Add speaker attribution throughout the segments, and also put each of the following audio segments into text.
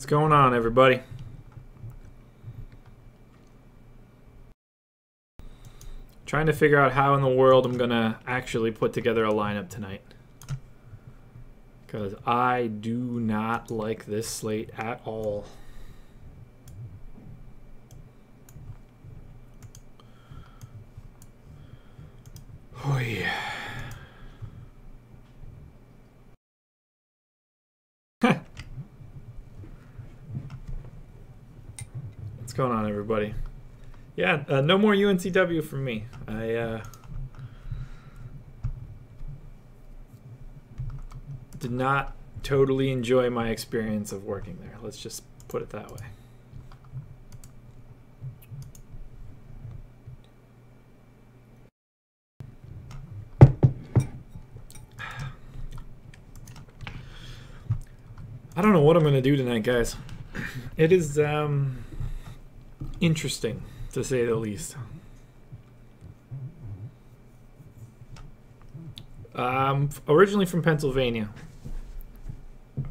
Speaker 1: going on, everybody? Trying to figure out how in the world I'm gonna actually put together a lineup tonight, because I do not like this slate at all. Oh yeah. What's going on, everybody? Yeah, no more UNCW from me. I did not totally enjoy my experience of working there. Let's just put it that way. I don't know what I'm going to do tonight, guys. It is interesting, to say the least. Originally from Pennsylvania.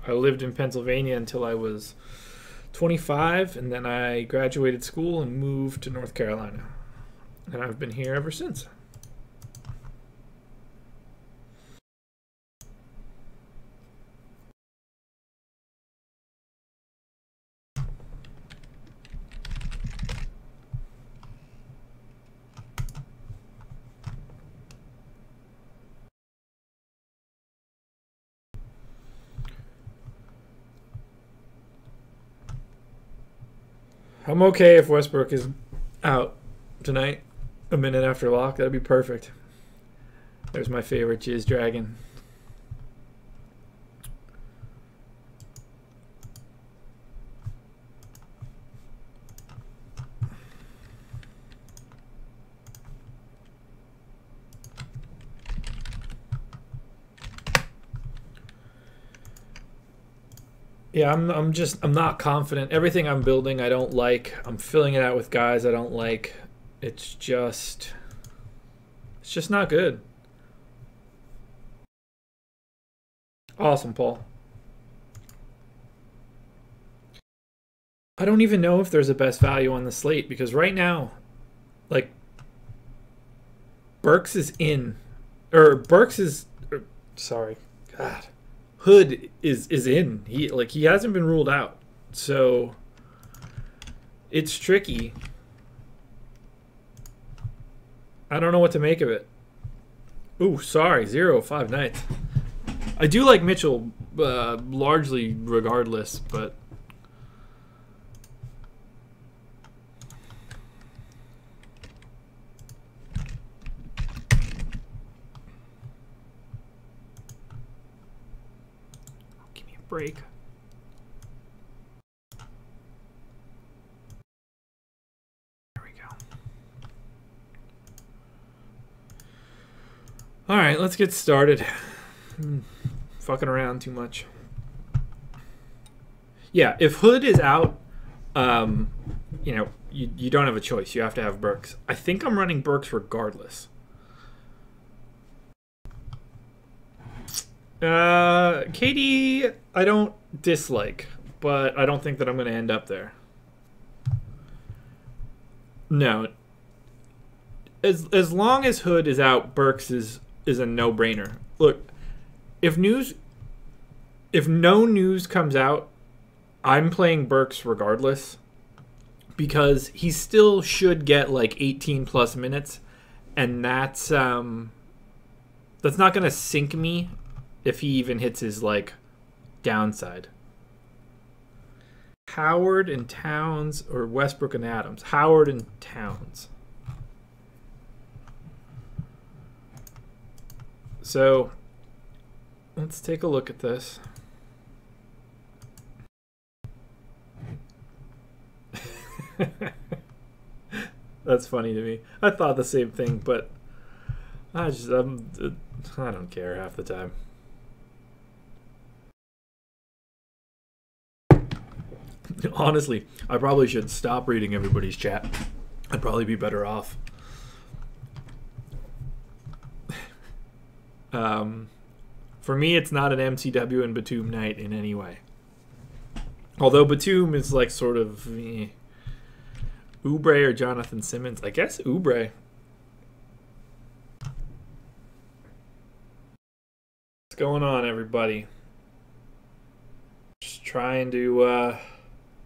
Speaker 1: I lived in Pennsylvania until I was 25, and then I graduated school and moved to North Carolina. And I've been here ever since. I'm okay if Westbrook is out tonight, a minute after lock. That'd be perfect. There's my favorite Jizz Dragon. Yeah, I'm not confident. Everything I'm building I don't like. I'm filling it out with guys I don't like. It's just not good. Awesome, Paul. I don't even know if there's a best value on the slate, because right now, like, Burks is in, or Burks is, sorry, God. Hood is in. He hasn't been ruled out, so it's tricky. I don't know what to make of it. Ooh, sorry, 0-5 nights. I do like Mitchell, largely regardless, but break. There we go. All right, let's get started. Fucking around too much. Yeah, if Hood is out, you know, you don't have a choice. You have to have Burks. I think I'm running Burks regardless. KD, I don't dislike, but I don't think that I'm going to end up there. No. As long as Hood is out, Burks is a no-brainer. Look, if no news comes out, I'm playing Burks regardless, because he still should get like 18 plus minutes, and that's not going to sink me if he even hits his, like, downside. Howard and Towns, or Westbrook and Adams. Howard and Towns. So, let's take a look at this. That's funny to me. I thought the same thing, but I don't care half the time. Honestly, I probably should stop reading everybody's chat. I'd probably be better off. For me, it's not an MCW and Batum night in any way. Although Batum is like sort of Oubre or Jonathan Simmons. I guess Oubre. What's going on, everybody? Just trying to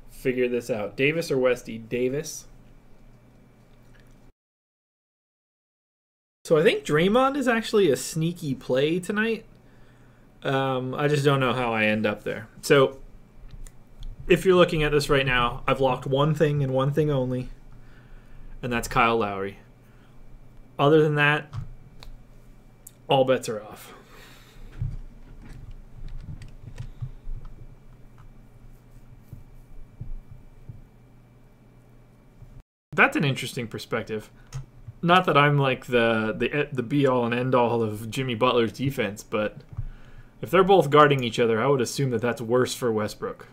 Speaker 1: figure this out. Davis or Westy? Davis. So I think Draymond is actually a sneaky play tonight. I just don't know how I end up there. So if you're looking at this right now, I've locked one thing and one thing only, and that's Kyle Lowry. Other than that, all bets are off. That's an interesting perspective. Not that I'm like the be all and end all of Jimmy Butler's defense, but if they're both guarding each other, I would assume that that's worse for Westbrook.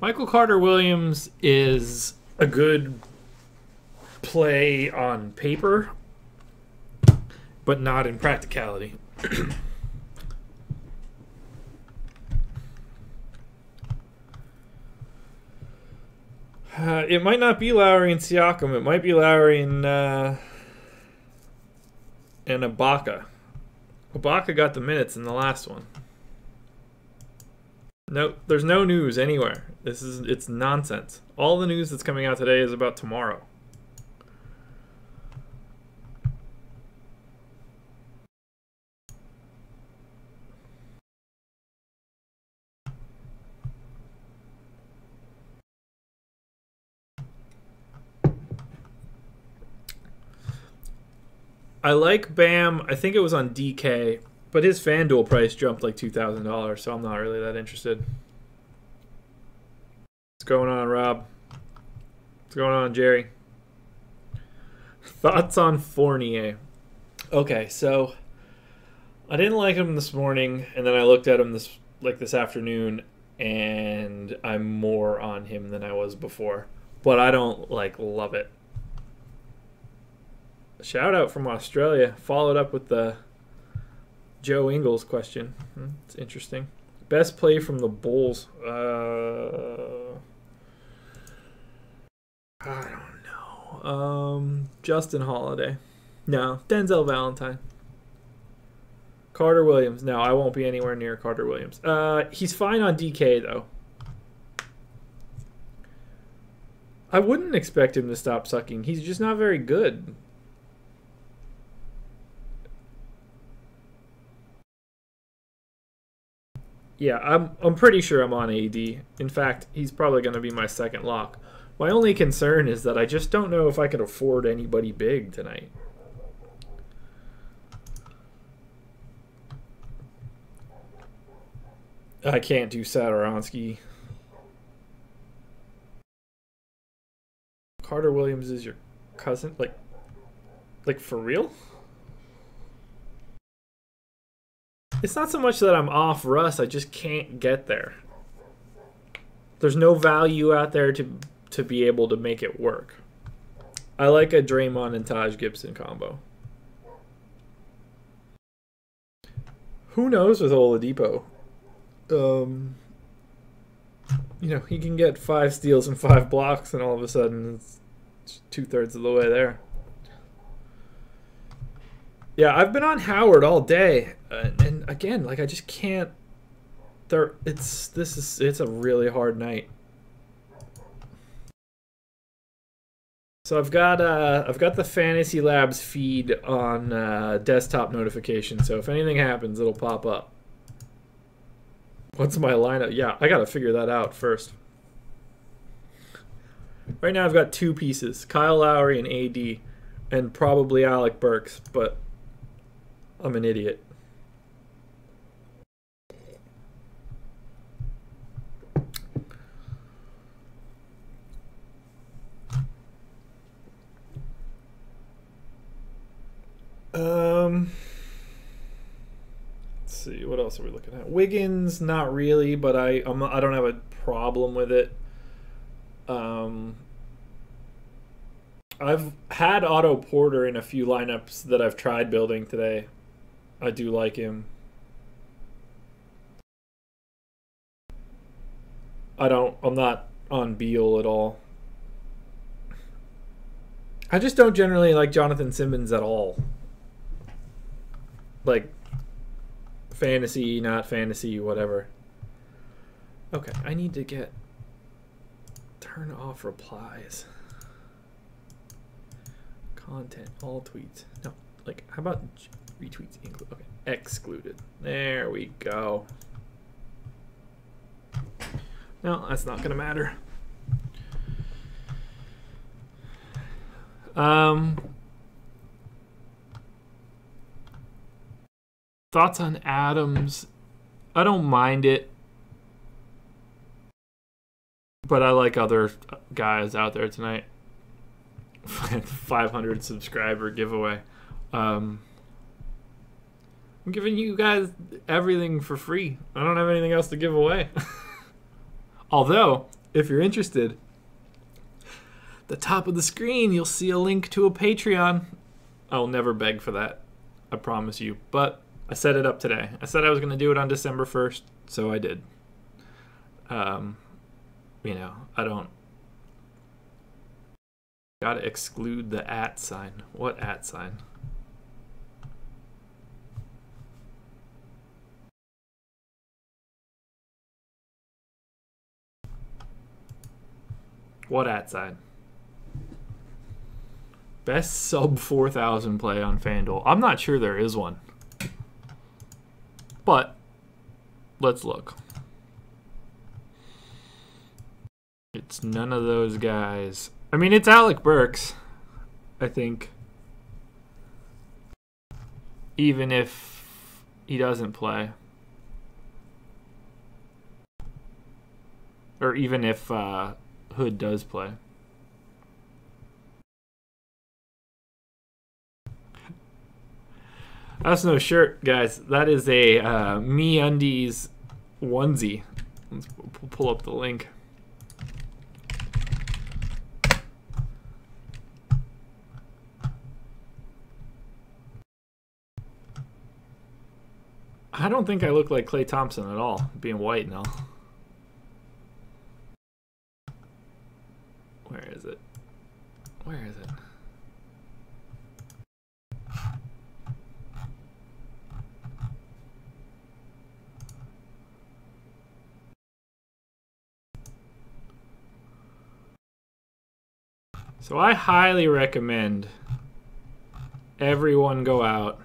Speaker 1: Michael Carter-Williams is a good play on paper, but not in practicality. It might not be Lowry and Siakam. It might be Lowry and Ibaka. Ibaka got the minutes in the last one. No, there's no news anywhere. It's nonsense. All the news that's coming out today is about tomorrow. I like Bam. I think it was on DK, but his FanDuel price jumped like $2,000, so I'm not really that interested. What's going on, Rob? What's going on, Jerry? Thoughts on Fournier? Okay, so I didn't like him this morning, and then I looked at him this afternoon, and I'm more on him than I was before. But I don't love it. Shout out from Australia. Followed up with the Joe Ingles question. It's interesting. Best play from the Bulls. I don't know. Justin Holiday. No. Denzel Valentine. Carter Williams. No, I won't be anywhere near Carter Williams. He's fine on DK, though. I wouldn't expect him to stop sucking. He's just not very good. Yeah, I'm pretty sure I'm on AD. In fact, he's probably going to be my second lock. My only concern is that I just don't know if I can afford anybody big tonight. I can't do Satoransky. Carter Williams is your cousin? Like for real? It's not so much that I'm off Russ, I just can't get there. There's no value out there to be able to make it work. I like a Draymond and Taj Gibson combo. Who knows with Oladipo? You know, he can get 5 steals and 5 blocks, and all of a sudden it's 2/3 of the way there. Yeah, I've been on Howard all day, and again, I just can't. It's a really hard night. So I've got the Fantasy Labs feed on desktop notification. So if anything happens, it'll pop up. What's my lineup? Yeah, I gotta figure that out first. Right now I've got 2 pieces: Kyle Lowry and AD, and probably Alec Burks, but I'm an idiot. Let's see, what else are we looking at? Wiggins, not really, but I don't have a problem with it. I've had Otto Porter in a few lineups that I've tried building today. I do like him. I'm not on Beal at all. I just don't generally like Jonathan Simmons at all. Like, fantasy, not fantasy, whatever. Okay, I need to turn off replies. Content, all tweets. No, like, how about retweets include? Okay, excluded. There we go. No, that's not gonna matter. Thoughts on Adams? I don't mind it, but I like other guys out there tonight. 500 subscriber giveaway. I'm giving you guys everything for free. I don't have anything else to give away. Although, if you're interested, the top of the screen, you'll see a link to a Patreon. I'll never beg for that. I promise you. But I set it up today. I said I was going to do it on December 1st, so I did. You know, I don't... Gotta exclude the @ sign. What @ sign? What @ sign? Best sub 4,000 play on FanDuel. I'm not sure there is one. But let's look. It's none of those guys. I mean, it's Alec Burks, I think. Even if he doesn't play. Or even if Hood does play. That's no shirt, guys. That is a MeUndies onesie. Let's pull up the link. I don't think I look like Klay Thompson at all, being white and all. Where is it? Where is it? So I highly recommend everyone go out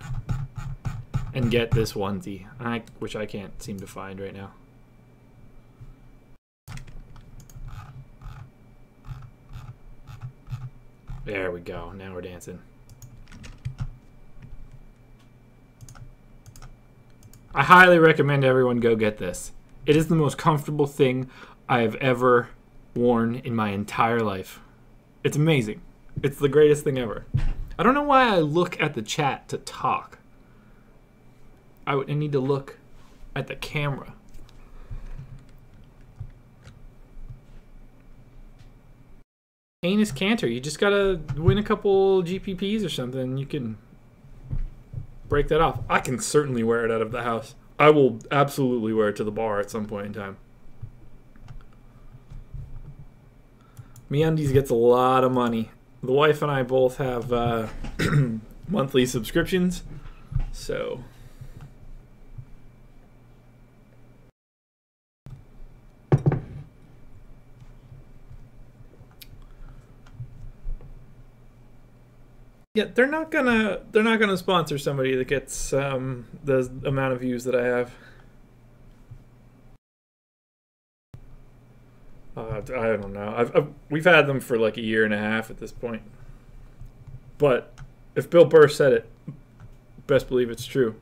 Speaker 1: and get this onesie, which I can't seem to find right now. There we go. Now we're dancing. I highly recommend everyone go get this. It is the most comfortable thing I have ever worn in my entire life. It's amazing. It's the greatest thing ever. I don't know why I look at the chat to talk. I need to look at the camera. Enes Kanter, you just gotta win a couple GPPs or something. You can break that off. I can certainly wear it out of the house. I will absolutely wear it to the bar at some point in time. MeUndies gets a lot of money. The wife and I both have monthly subscriptions, so... Yeah, they're not gonna sponsor somebody that gets the amount of views that I have. I don't know. We've had them for like a year and a half at this point. But if Bill Burr said it, best believe it's true.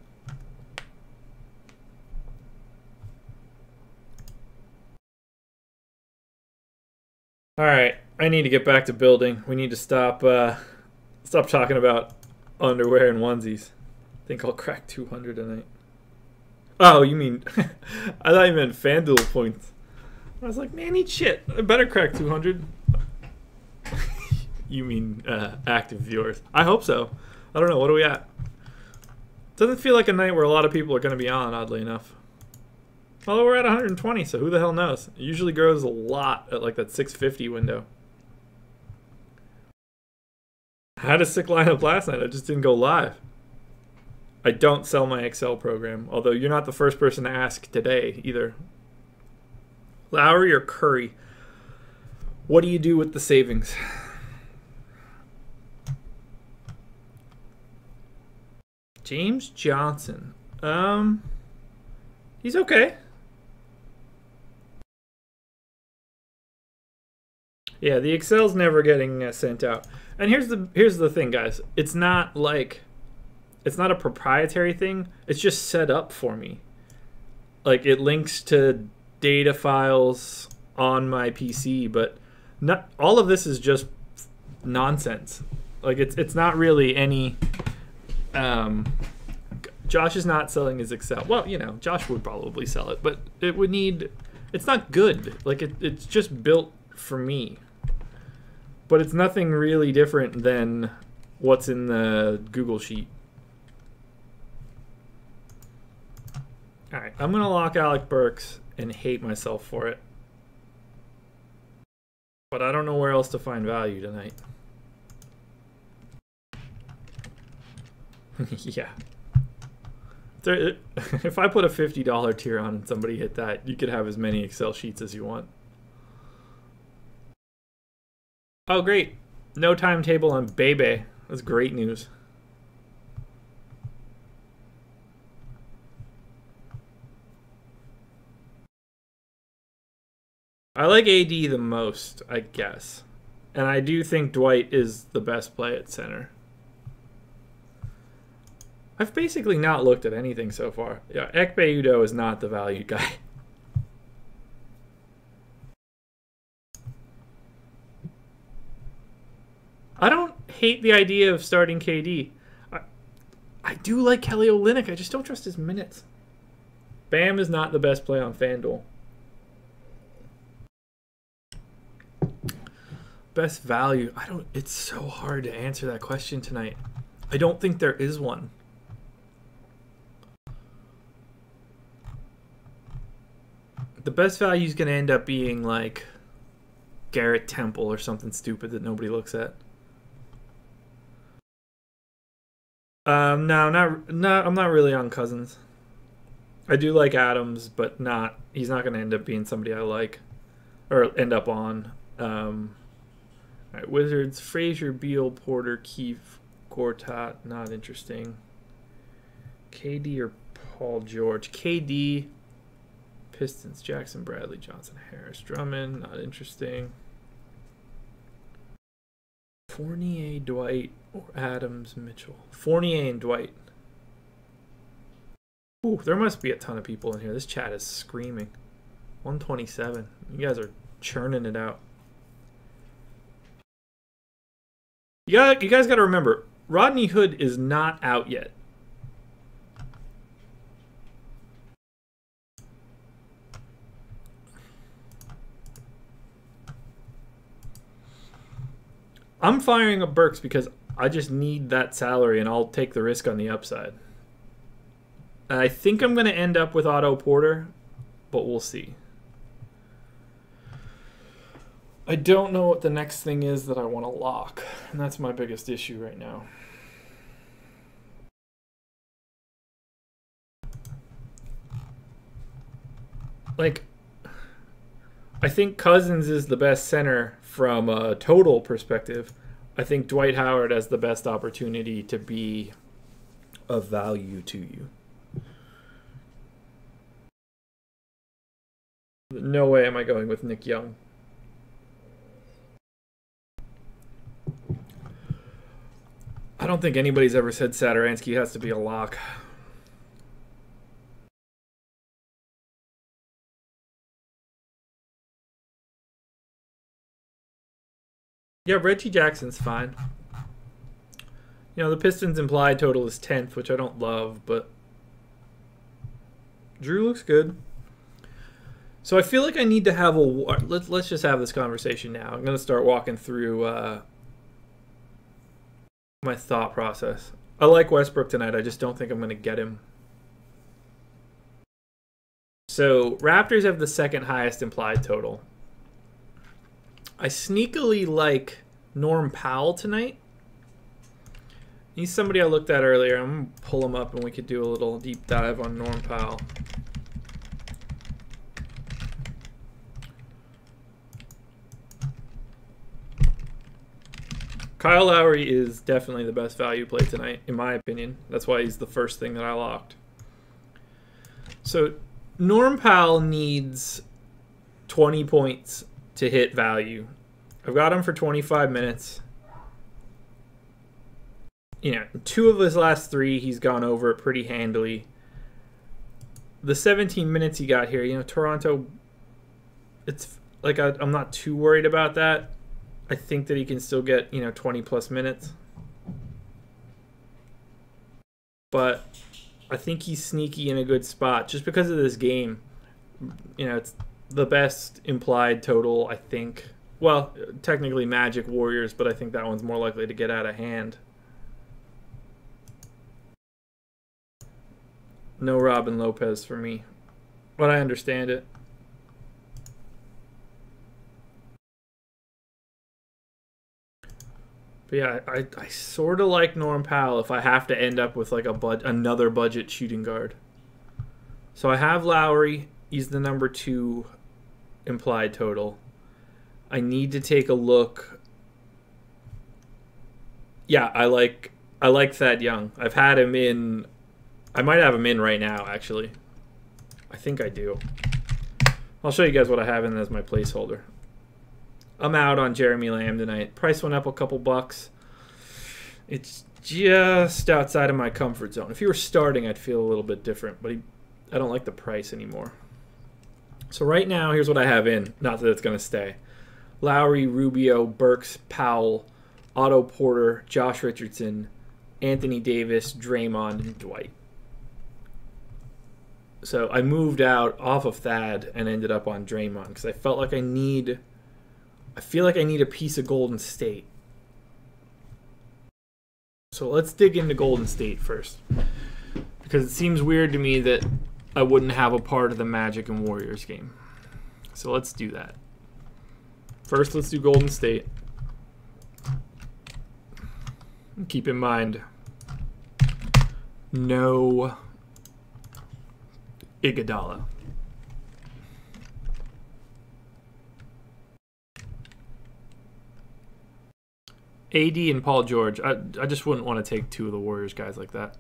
Speaker 1: All right, I need to get back to building. We need to stop talking about underwear and onesies. I think I'll crack 200 tonight. Oh, you mean... I thought you meant FanDuel points. I was like, man, eat shit. I better crack 200. You mean active viewers. I hope so. I don't know. What are we at? Doesn't feel like a night where a lot of people are going to be on, oddly enough. Well, we're at 120, so who the hell knows? It usually grows a lot at like that 650 window. I had a sick lineup last night. I just didn't go live. I don't sell my Excel program, although you're not the first person to ask today either. Lowry or Curry? What do you do with the savings? James Johnson. He's okay. Yeah, the Excel's never getting sent out. And here's the thing, guys. It's not a proprietary thing. It's just set up for me. Like, it links to data files on my PC, but not all of this is just nonsense. Like, it's not really any. Josh is not selling his Excel. Well, you know, Josh would probably sell it, but it would need. It's not good. Like, it's just built for me. But it's nothing really different than what's in the Google Sheet. All right, I'm going to lock Alec Burks and hate myself for it. But I don't know where else to find value tonight. Yeah. If I put a $50 tier on and somebody hit that, you could have as many Excel sheets as you want. Oh, great. No timetable on Bebe. That's great news. I like AD the most, I guess. And I do think Dwight is the best play at center. I've basically not looked at anything so far. Yeah, Ekpe Udoh is not the value guy. I don't hate the idea of starting KD. I do like Kelly Olynyk. I just don't trust his minutes. Bam is not the best play on FanDuel. Best value. It's so hard to answer that question tonight. I don't think there is one. The best value is going to end up being like Garrett Temple or something stupid that nobody looks at. No, I'm not really on Cousins. I do like Adams, but he's not going to end up being somebody I like or end up on. All right, Wizards, Frazier, Beal, Porter, Keefe, Gortat, not interesting. KD or Paul George? KD, Pistons, Jackson, Bradley, Johnson, Harris, Drummond, not interesting. Fournier, Dwight, or Adams, Mitchell. Fournier and Dwight. Ooh, there must be a ton of people in here. This chat is screaming. 127. You guys are churning it out. You guys got to remember, Rodney Hood is not out yet. I'm firing up Burks because I just need that salary and I'll take the risk on the upside. I think I'm going to end up with Otto Porter, but we'll see. I don't know what the next thing is that I want to lock, and that's my biggest issue right now. Like, I think Cousins is the best center from a total perspective. I think Dwight Howard has the best opportunity to be of value to you. No way am I going with Nick Young. I don't think anybody's ever said Satoransky has to be a lock. Yeah, Reggie Jackson's fine. You know, the Pistons' implied total is 10th, which I don't love, but Drew looks good. So I feel like I need to have a... Let's just have this conversation now. I'm going to start walking through my thought process. I like Westbrook tonight. I just don't think I'm going to get him. So Raptors have the second highest implied total. I sneakily like Norm Powell tonight. He's somebody I looked at earlier. I'm going to pull him up and we could do a little deep dive on Norm Powell. Kyle Lowry is definitely the best value play tonight, in my opinion. That's why he's the first thing that I locked. So Norm Powell needs 20 points to hit value. I've got him for 25 minutes. You know, 2 of his last 3, he's gone over it pretty handily. The 17 minutes he got here, you know, Toronto, it's like I'm not too worried about that. I think that he can still get, you know, 20 plus minutes. But I think he's sneaky in a good spot just because of this game. You know, it's the best implied total, I think. Well, technically Magic Warriors, but I think that one's more likely to get out of hand. No Robin Lopez for me, but I understand it. But yeah, I sort of like Norm Powell if I have to end up with like another budget shooting guard. So I have Lowry. He's the number 2 implied total. I need to take a look. Yeah, I like Thad Young. I've had him in. I might have him in right now, actually. I think I do. I'll show you guys what I have in as my placeholder. I'm out on Jeremy Lamb tonight. Price went up a couple bucks. It's just outside of my comfort zone. If he were starting, I'd feel a little bit different, but I don't like the price anymore. So right now, here's what I have in. Not that it's going to stay. Lowry, Rubio, Burks, Powell, Otto Porter, Josh Richardson, Anthony Davis, Draymond, and Dwight. So I moved out off of Thad and ended up on Draymond because I felt like I feel like I need a piece of Golden State. So let's dig into Golden State first. Because it seems weird to me that I wouldn't have a part of the Magic and Warriors game. So let's do that. First, let's do Golden State. Keep in mind, no Iguodala. AD and Paul George. I just wouldn't want to take 2 of the Warriors guys like that.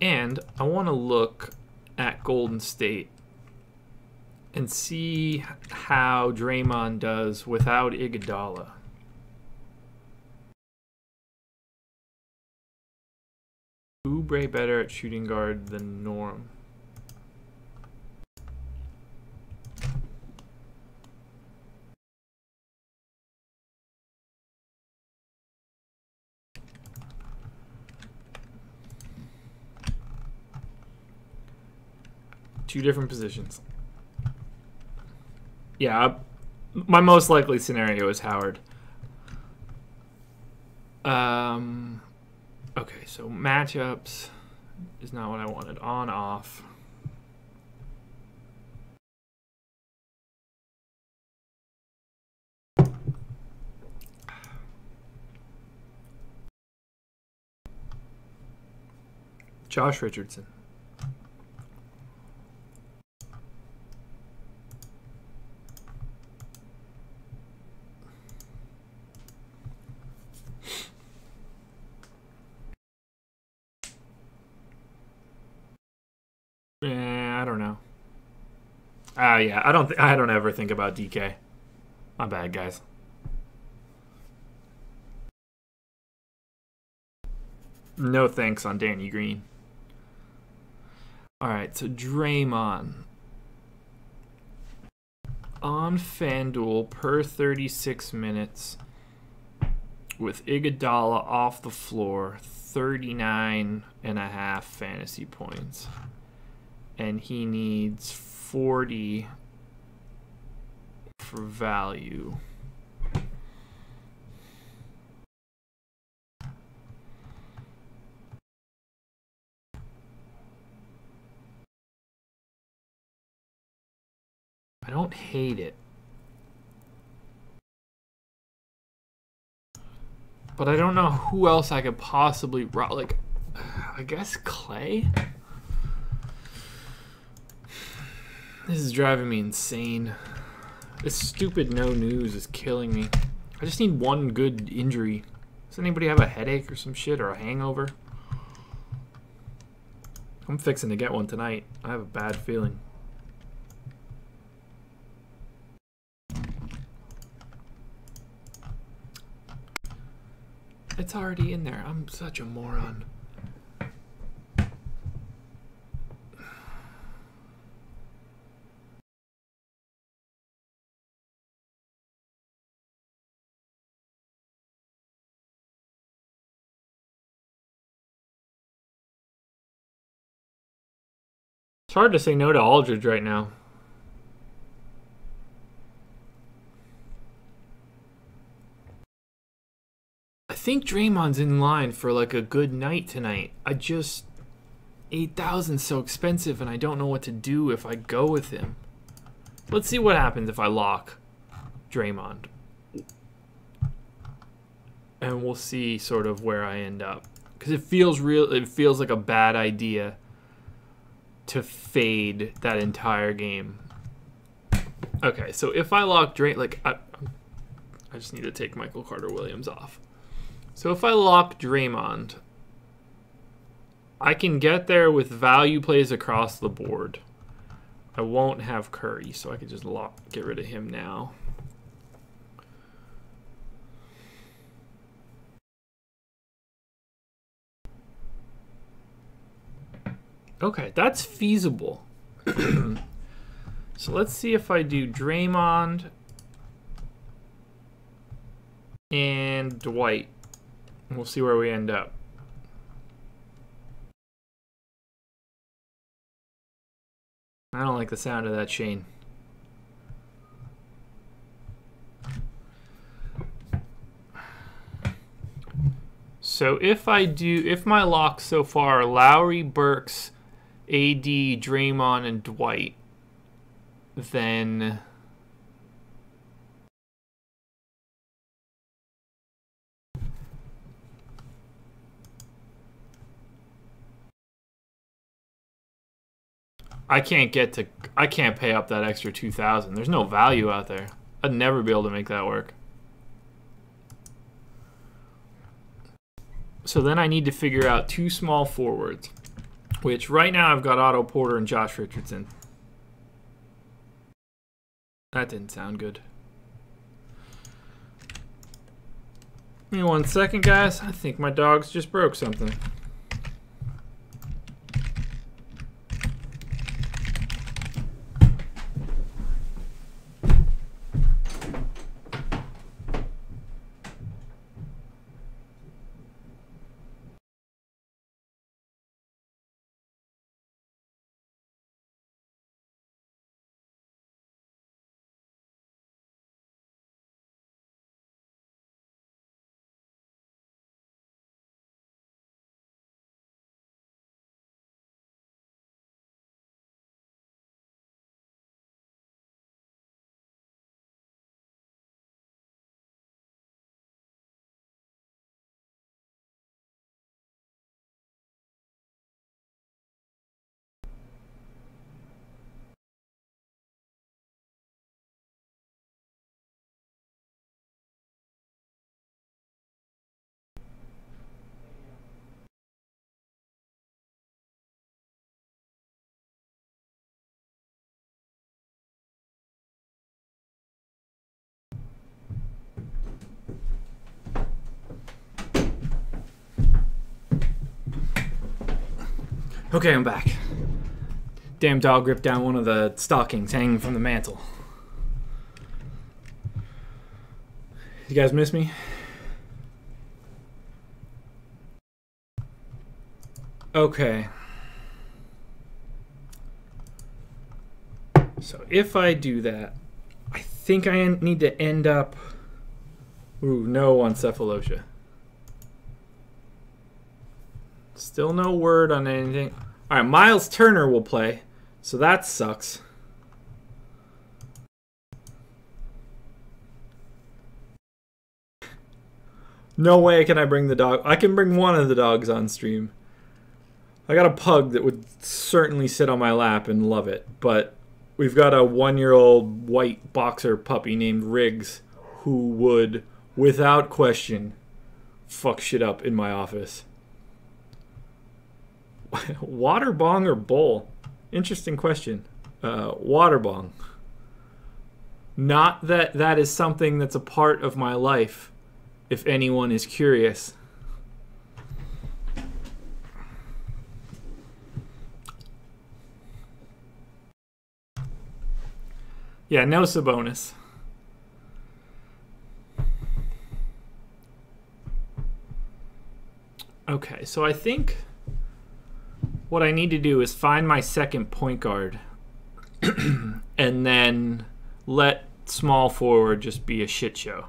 Speaker 1: And I want to look at Golden State and see how Draymond does without Iguodala. Oubre better at shooting guard than Norm. Two different positions. Yeah, my most likely scenario is Howard. Okay, so matchups is not what I wanted. On, off. Josh Richardson. I don't know. Yeah, I don't ever think about DK. My bad, guys. No thanks on Danny Green. All right, so Draymond on FanDuel per 36 minutes with Iguodala off the floor, 39.5 fantasy points. And he needs 40 for value. I don't hate it. But I don't know who else I could possibly route. Like, I guess Clay? This is driving me insane. This stupid no news is killing me. I just need one good injury. Does anybody have a headache or some shit or a hangover? I'm fixing to get one tonight. I have a bad feeling. It's already in there. I'm such a moron. It's hard to say no to Aldridge right now. I think Draymond's in line for like a good night tonight. 8,000's so expensive and I don't know what to do if I go with him. Let's see what happens if I lock Draymond. And we'll see sort of where I end up. Because it feels like a bad idea to fade that entire game. Okay, so if I lock I just need to take Michael Carter-Williams off. So if I lock Draymond, I can get there with value plays across the board. I won't have Curry, so I can just get rid of him now. Okay, that's feasible. So let's see if I do Draymond and Dwight. We'll see where we end up. I don't like the sound of that, Shane. So if my locks so far are Lowry, Burks, AD, Draymond, and Dwight, then I can't pay up that extra 2,000. There's no value out there. I'd never be able to make that work. So then I need to figure out two small forwards, which right now I've got Otto Porter and Josh Richardson. That didn't sound good. Give me 1 second, guys. I think my dogs just broke something. Okay, I'm back. Damn dog ripped down one of the stockings hanging from the mantle. You guys miss me? Okay. So if I do that, I think I need to end up... Ooh, no on Cephalosha. Still no word on anything. All right, Miles Turner will play, so that sucks. No way can I bring the dog. I can bring one of the dogs on stream. I got a pug that would certainly sit on my lap and love it, but we've got a 1-year-old white boxer puppy named Riggs who would, without question, fuck shit up in my office. Water bong or bowl? Interesting question. Water bong. Not that that is something that's a part of my life, if anyone is curious. Yeah, no Sabonis. Okay, so I think what I need to do is find my second point guard and then let small forward just be a shit show.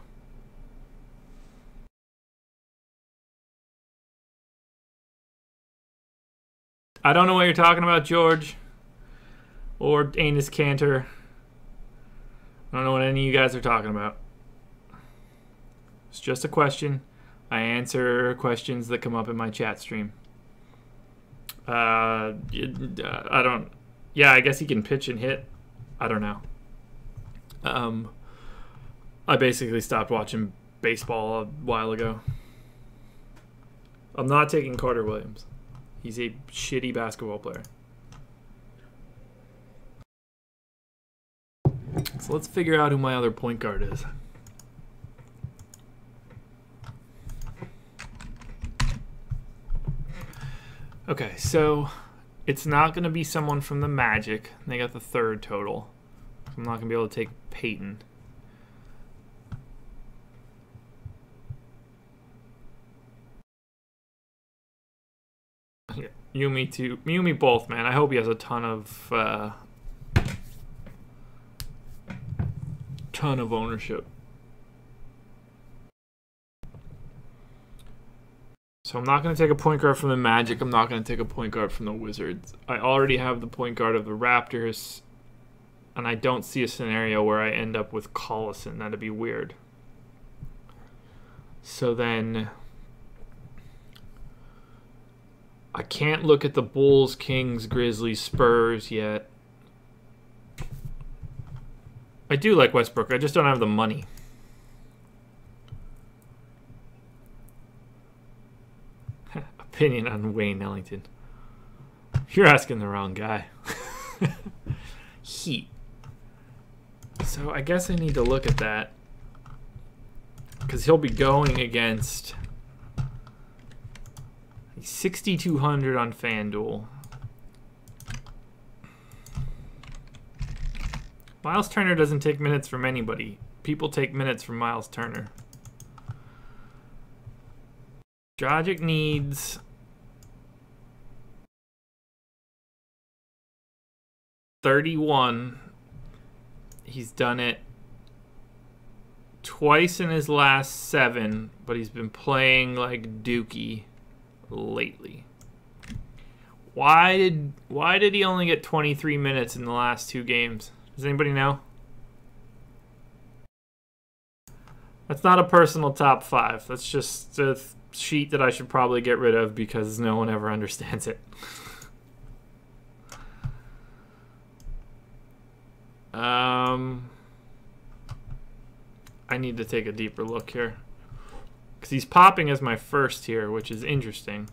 Speaker 1: I don't know what you're talking about, George or Anus Cantor. I don't know what any of you guys are talking about. It's just a question. I answer questions that come up in my chat stream. I don't. Yeah, I guess he can pitch and hit. I don't know. I basically stopped watching baseball a while ago. I'm not taking Carter Williams. He's a shitty basketball player. So let's figure out who my other point guard is. Okay, so it's not going to be someone from the Magic. They got the third total. I'm not going to be able to take Peyton. Yeah, you and me too. You and me both, man. I hope he has a ton of ownership. So I'm not going to take a point guard from the Magic. I'm not going to take a point guard from the Wizards. I already have the point guard of the Raptors, and I don't see a scenario where I end up with Collison. That'd be weird. So then I can't look at the Bulls, Kings, Grizzlies, Spurs yet. I do like Westbrook. I just don't have the money. Opinion on Wayne Ellington. You're asking the wrong guy. Heat. So I guess I need to look at that. Because he'll be going against 6,200 on FanDuel. Miles Turner doesn't take minutes from anybody. People take minutes from Miles Turner. Dragic needs 31. He's done it twice in his last 7, but he's been playing like Dookie lately. Why did he only get 23 minutes in the last 2 games? Does anybody know? That's not a personal top 5. That's just a sheet that I should probably get rid of because no one ever understands it. I need to take a deeper look here. Because he's popping as my first here, which is interesting.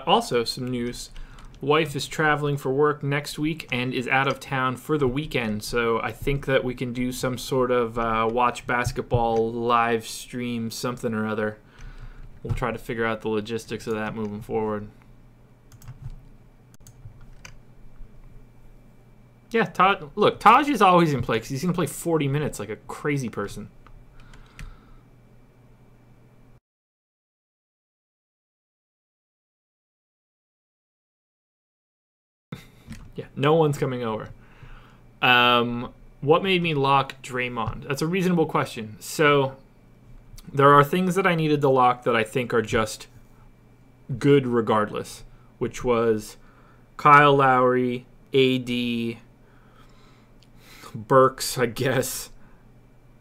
Speaker 1: Also, some news. Wife is traveling for work next week and is out of town for the weekend, so I think that we can do some sort of watch basketball live stream something or other. We'll try to figure out the logistics of that moving forward. Yeah, Taj is always in play because he's going to play 40 minutes like a crazy person. Yeah, no one's coming over. What made me lock Draymond? That's a reasonable question. So There are things that I needed to lock that I think are just good regardless, which was Kyle Lowry, AD, Burks, I guess,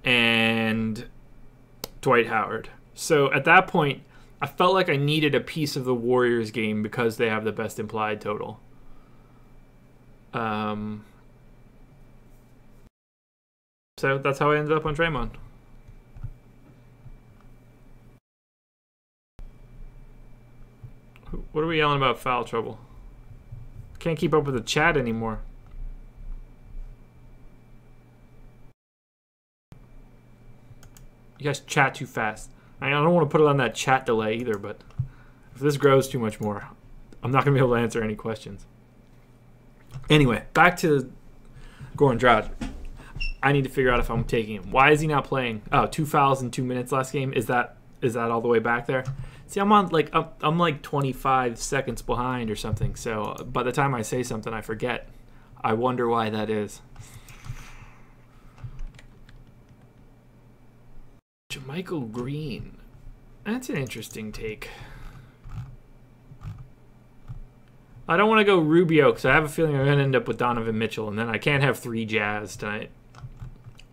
Speaker 1: and Dwight Howard. So at that point, I felt like I needed a piece of the Warriors game because they have the best implied total. So that's how I ended up on Draymond. What are we yelling about foul trouble? Can't keep up with the chat anymore. You guys chat too fast. I don't want to put it on that chat delay either, but if this grows too much more, I'm not going to be able to answer any questions. Anyway, back to Goran Dragic. I need to figure out if I'm taking him. Why is he not playing? Oh, 2 fouls in 2 minutes last game. Is that all the way back there? See, I'm like 25 seconds behind or something. So by the time I say something, I forget. I wonder why that is. JaMychal Green. That's an interesting take. I don't want to go Rubio because I have a feeling I'm going to end up with Donovan Mitchell, and then I can't have 3 Jazz tonight.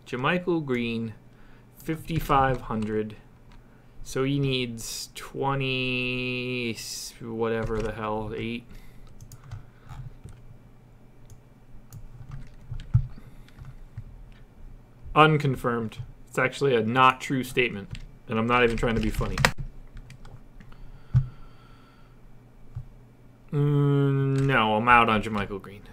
Speaker 1: JaMychal Green, 5,500. So he needs 20, whatever the hell, 8. Unconfirmed. It's actually a not true statement, and I'm not even trying to be funny. No, I'm out on JaMychal Green.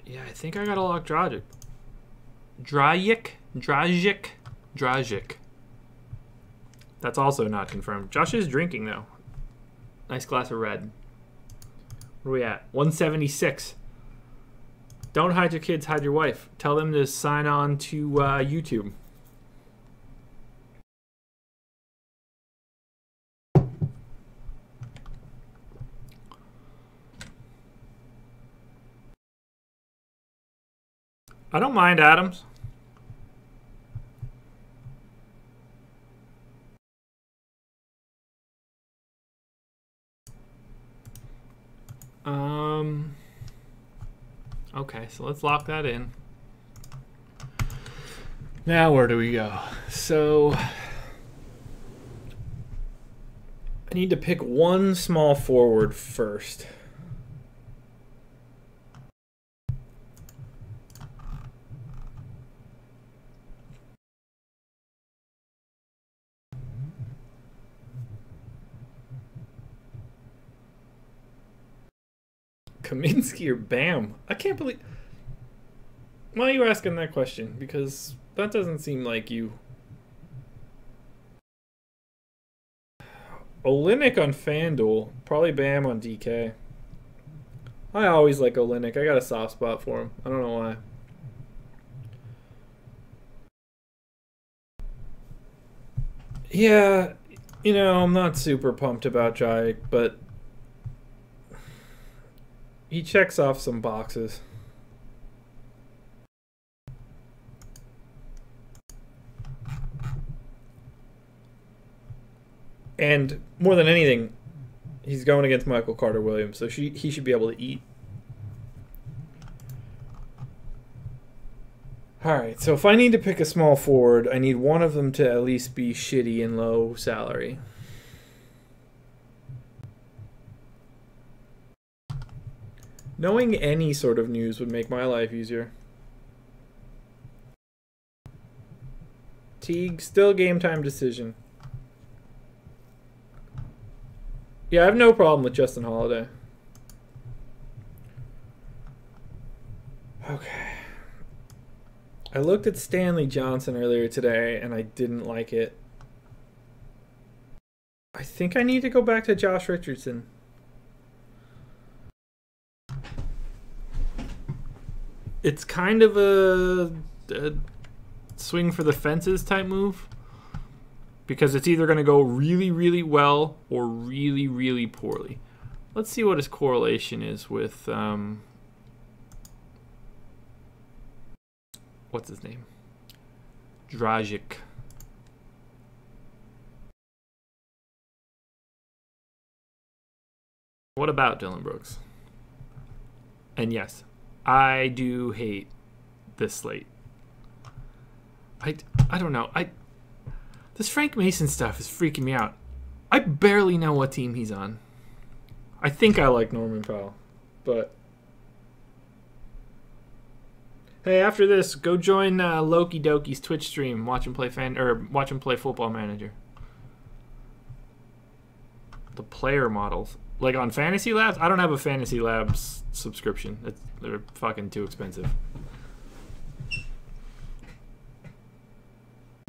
Speaker 1: Yeah, I think I gotta lock Dragic. Dragic. That's also not confirmed. Josh is drinking, though. Nice glass of red. Where are we at? 176. Don't hide your kids, hide your wife. Tell them to sign on to YouTube. I don't mind Adams. Okay, so let's lock that in. Now where do we go? So I need to pick one small forward first. Kaminsky or Bam? I can't believe... Why are you asking that question? Because that doesn't seem like you. Olynyk on FanDuel. Probably Bam on DK. I always like Olynyk. I got a soft spot for him. I don't know why. Yeah, you know, I'm not super pumped about Dragic, but he checks off some boxes. And more than anything, he's going against Michael Carter-Williams, so he should be able to eat. All right, so if I need to pick a small forward, I need one of them to at least be shitty and low salary. Knowing any sort of news would make my life easier. Teague, still game time decision. Yeah, I have no problem with Justin Holiday. Okay. I looked at Stanley Johnson earlier today, and I didn't like it. I think I need to go back to Josh Richardson. It's kind of a swing for the fences type move. because it's either going to go really, really well or really, really poorly. Let's see what his correlation is with, what's his name? Dragic. What about Dylan Brooks? And yes, I do hate this slate. I don't know. This Frank Mason stuff is freaking me out. I barely know what team he's on. I think I like Norman Powell, but hey, after this, go join Loki Doki's Twitch stream. Watch him play Football Manager. The player models, like on Fantasy Labs. I don't have a Fantasy Labs subscription. They're fucking too expensive.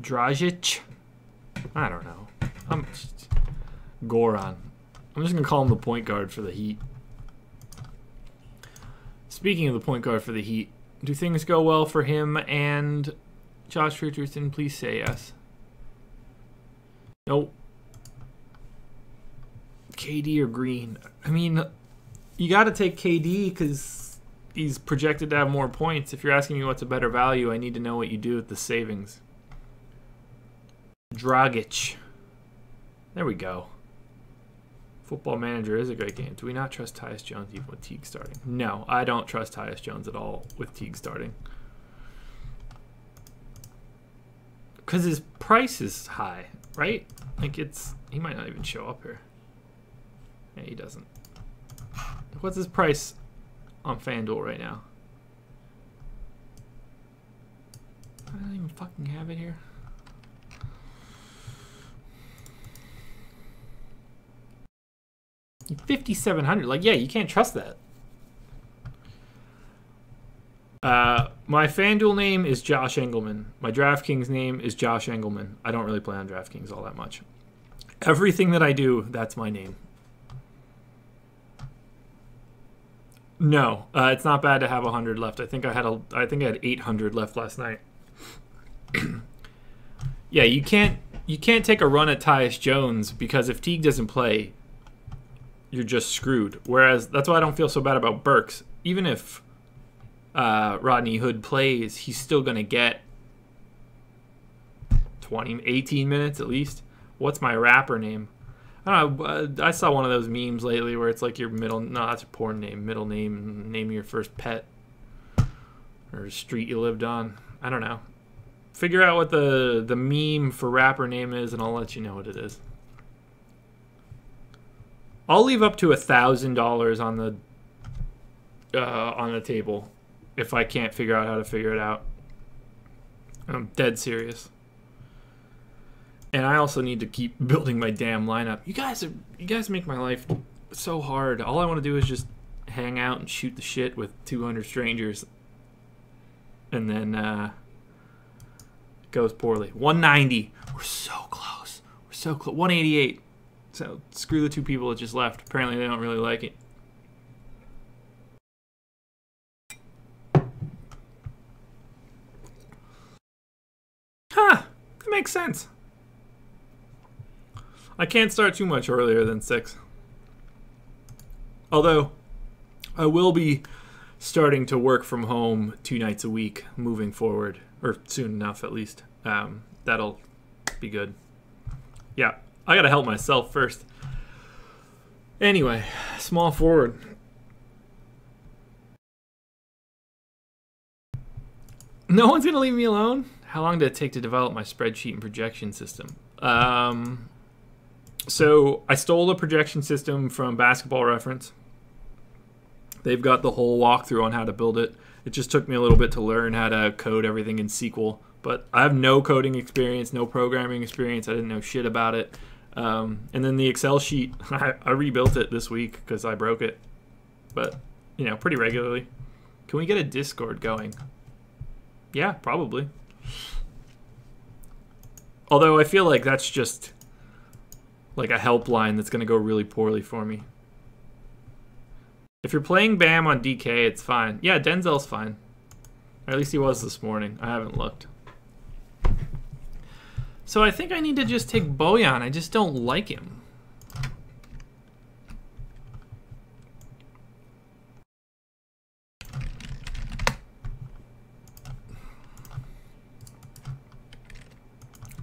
Speaker 1: Dragic. I don't know. Goran. I'm just going to call him the point guard for the Heat. Speaking of the point guard for the Heat, do things go well for him and Josh Richardson? Please say yes. Nope. KD or Green? I mean, you got to take KD because he's projected to have more points. If you're asking me what's a better value, I need to know what you do with the savings. Dragic. There we go. Football Manager is a great game. Do we not trust Tyus Jones even with Teague starting? No, I don't trust Tyus Jones at all with Teague starting. Because his price is high, right? Like he might not even show up here. Yeah, he doesn't. What's his price on FanDuel right now? I don't even fucking have it here. $5,700. Like, yeah, you can't trust that. My FanDuel name is Josh Engleman. My DraftKings name is Josh Engleman. I don't really play on DraftKings all that much. Everything that I do, that's my name. No, it's not bad to have 100 left. I think I had 800 left last night. Yeah, you can't take a run at Tyus Jones because if Teague doesn't play, you're just screwed. Whereas that's why I don't feel so bad about Burks. Even if Rodney Hood plays, he's still going to get 18 minutes at least. What's my rapper name? I don't know. I saw one of those memes lately where it's like your middle. No, that's a porn name. Middle name, name of your first pet, or street you lived on. I don't know. Figure out what the meme for rapper name is, and I'll let you know what it is. I'll leave up to $1,000 on the table if I can't figure out how to figure it out. I'm dead serious. And I also need to keep building my damn lineup. You guys make my life so hard. All I want to do is just hang out and shoot the shit with 200 strangers. And then it goes poorly. 190. We're so close. We're so close. 188. So screw the two people that just left. Apparently they don't really like it. Huh. That makes sense. I can't start too much earlier than 6. Although, I will be starting to work from home 2 nights a week moving forward. Or soon enough, at least. That'll be good. Yeah, I gotta help myself first. Anyway, small forward. No one's gonna leave me alone? How long did it take to develop my spreadsheet and projection system? So I stole a projection system from Basketball Reference. They've got the whole walkthrough on how to build it. It just took me a little bit to learn how to code everything in SQL. But I have no coding experience, no programming experience. I didn't know shit about it. And then the Excel sheet, I rebuilt it this week because I broke it. But, you know, pretty regularly. Can we get a Discord going? Yeah, probably. Although I feel like that's just like a helpline that's going to go really poorly for me. If you're playing Bam on DK, it's fine. Yeah, Denzel's fine. Or at least he was this morning. I haven't looked. So I think I need to just take Bojan. I just don't like him.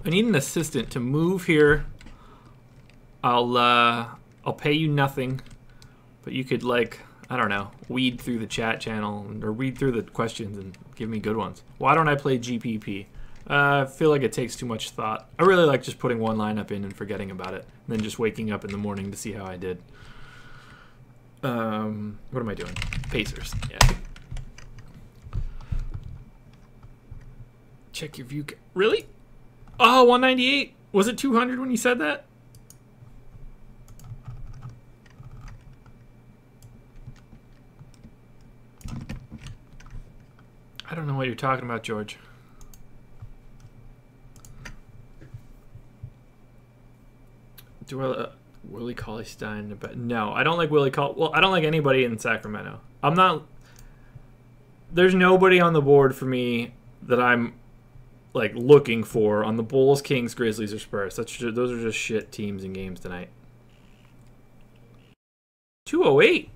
Speaker 1: I need an assistant to move here. I'll pay you nothing, but you could, like, I don't know, weed through the chat channel or weed through the questions and give me good ones. Why don't I play GPP? I feel like it takes too much thought. I really like just putting one lineup in and forgetting about it, and then just waking up in the morning to see how I did. What am I doing? Pacers. Yeah. Check your view. Really? Oh, 198. Was it 200 when you said that? I don't know what you're talking about, George. Do I Willie Cauley-Stein? No, I don't like Willie Cauley. Well, I don't like anybody in Sacramento. I'm not. There's nobody on the board for me that I'm like looking for on the Bulls, Kings, Grizzlies, or Spurs. Those are just shit teams and games tonight. 208.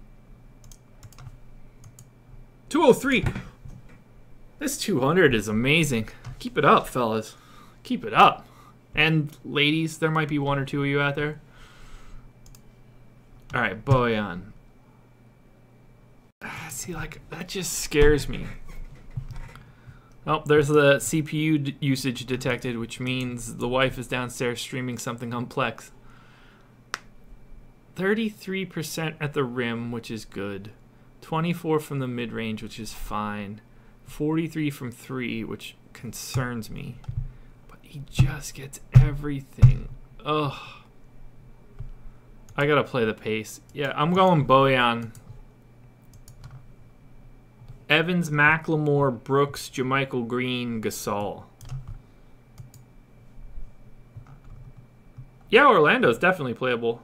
Speaker 1: 203. This 200 is amazing. Keep it up, fellas. Keep it up. And ladies, there might be one or two of you out there. All right, Bojan. See, like, that just scares me. Oh, there's the CPU usage detected, which means the wife is downstairs streaming something on Plex. 33% at the rim, which is good. 24 from the mid-range, which is fine. 43 from 3, which concerns me. But he just gets everything. Ugh. I gotta play the pace. Yeah, I'm going Bojan. Evans, McLemore, Brooks, JaMychal Green, Gasol. Yeah, Orlando's definitely playable.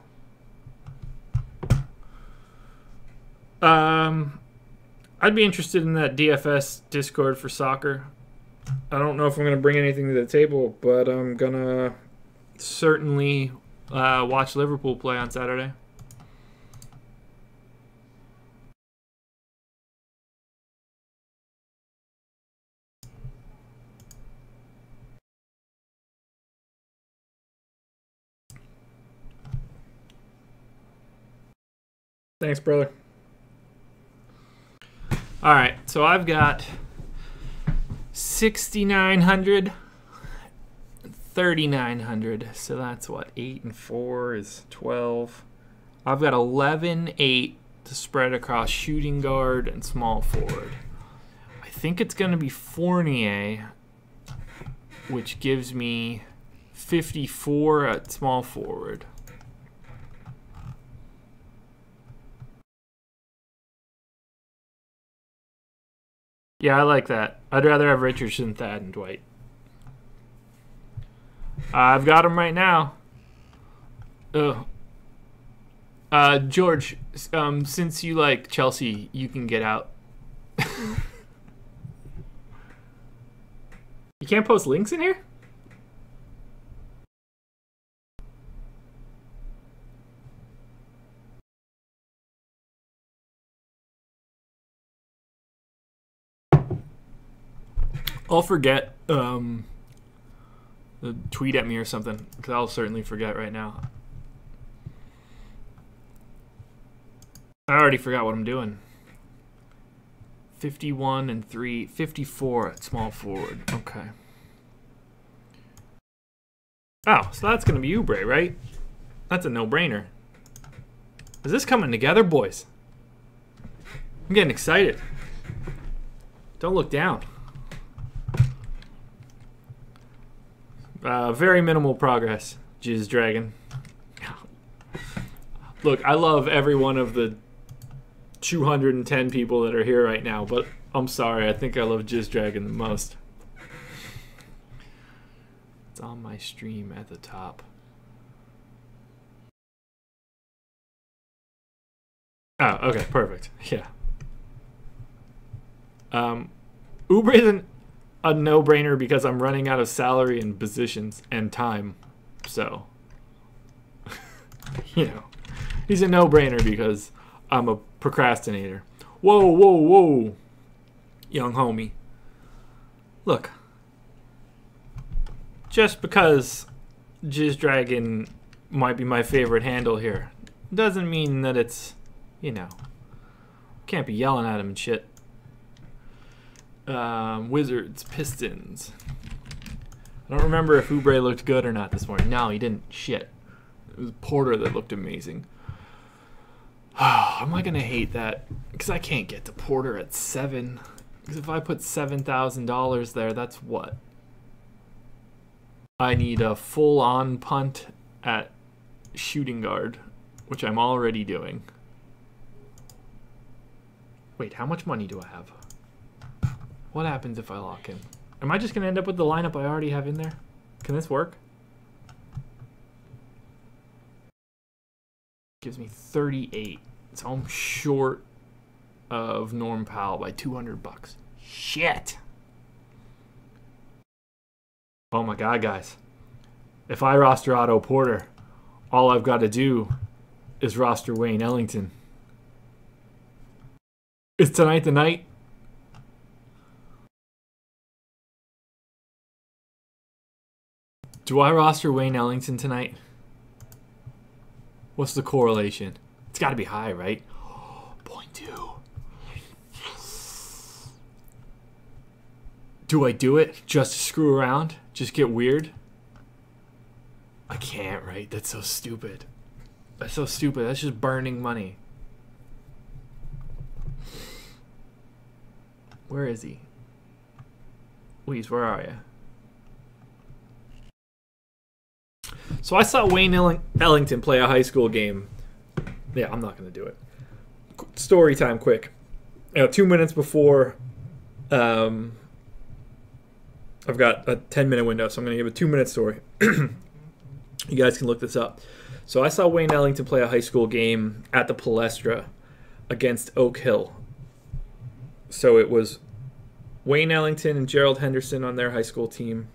Speaker 1: I'd be interested in that DFS Discord for soccer. I don't know if I'm going to bring anything to the table, but I'm going to certainly watch Liverpool play on Saturday. Thanks, brother. All right, so I've got 6,900, 3,900. So that's what, 8 and 4 is 12. I've got 11-8 to spread across shooting guard and small forward. I think it's going to be Fournier, which gives me 54 at small forward. Yeah, I like that. I'd rather have Richardson, Thad, and Dwight. I've got him right now. Oh. George, since you like Chelsea, you can get out. You can't post links in here? I'll forget. Tweet at me or something, because I'll certainly forget right now. I already forgot what I'm doing. 51 and 3, 54 at small forward. Okay. Oh, so that's going to be Oubre, right? That's a no-brainer. Is this coming together, boys? I'm getting excited. Don't look down. Very minimal progress, Jizz Dragon. Look, I love every one of the 210 people that are here right now, but I'm sorry, I think I love Jizz Dragon the most. It's on my stream at the top. Oh, okay, perfect. Yeah. Oubre a no-brainer because I'm running out of salary and positions and time. So, you know, he's a no-brainer because I'm a procrastinator. Whoa, whoa, whoa, young homie. Look, just because Jizz Dragon might be my favorite handle here doesn't mean that it's, you know, can't be yelling at him and shit. Wizards, Pistons. I don't remember if Oubre looked good or not this morning. No, he didn't. Shit. It was Porter that looked amazing. Am I going to hate that? Because I can't get to Porter at 7. Because if I put $7,000 there, that's what? I need a full-on punt at shooting guard, which I'm already doing. Wait, how much money do I have? What happens if I lock him? Am I just going to end up with the lineup I already have in there? Can this work? Gives me 38. So I'm short of Norm Powell by $200. Shit. Oh my God, guys. If I roster Otto Porter, all I've got to do is roster Wayne Ellington. Is tonight the night? Do I roster Wayne Ellington tonight? What's the correlation? It's got to be high, right? 0.2. Do I do it just to screw around? Just get weird? I can't, right? That's so stupid. That's so stupid. That's just burning money. Where is he? Please, where are you? So I saw Wayne Ellington play a high school game. Yeah, I'm not going to do it. Story time, quick. 2 minutes before, I've got a 10-minute window, so I'm going to give a 2-minute story. You guys can look this up. So I saw Wayne Ellington play a high school game at the Palestra against Oak Hill. So it was Wayne Ellington and Gerald Henderson on their high school team,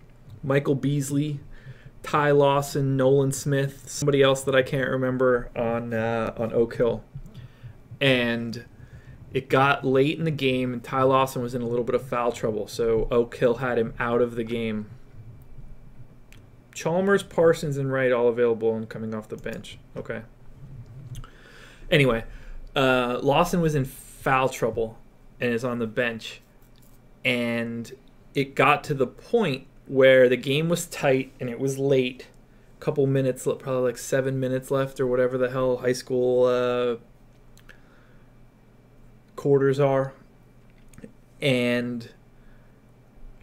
Speaker 1: Michael Beasley, Ty Lawson, Nolan Smith, somebody else that I can't remember on Oak Hill. And it got late in the game, and Ty Lawson was in a little bit of foul trouble, so Oak Hill had him out of the game. Chalmers, Parsons, and Wright all available and coming off the bench. Okay. Anyway, Lawson was in foul trouble and is on the bench. And it got to the point where the game was tight and it was late. A couple minutes, probably like 7 minutes left or whatever the hell high school quarters are. And,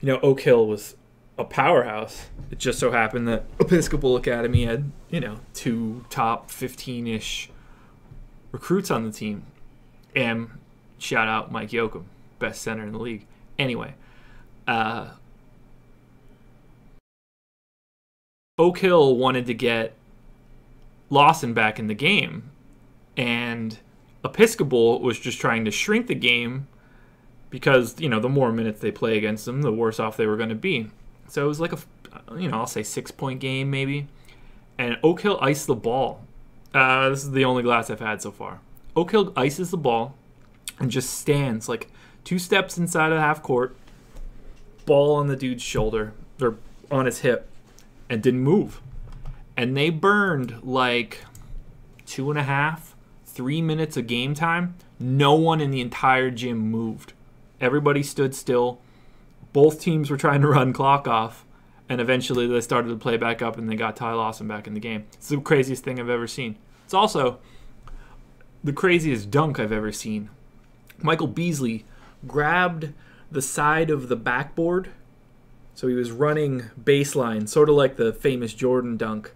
Speaker 1: you know, Oak Hill was a powerhouse. It just so happened that Episcopal Academy had, you know, 2 top 15-ish recruits on the team. And shout out Mike Yoakum, best center in the league. Anyway, Oak Hill wanted to get Lawson back in the game, and Episcopal was just trying to shrink the game because, you know, the more minutes they play against them, the worse off they were going to be. So it was like a, you know, I'll say 6-point game maybe, and Oak Hill iced the ball. This is the only glass I've had so far. Oak Hill ices the ball and just stands like 2 steps inside of half court, ball on the dude's shoulder or on his hip, and didn't move. And they burned like 2.5, 3 minutes of game time. No one in the entire gym moved. Everybody stood still. Both teams were trying to run clock off, and eventually they started to play back up and they got Ty Lawson back in the game. It's the craziest thing I've ever seen. It's also the craziest dunk I've ever seen. Michael Beasley grabbed the side of the backboard. So he was running baseline, sort of like the famous Jordan dunk.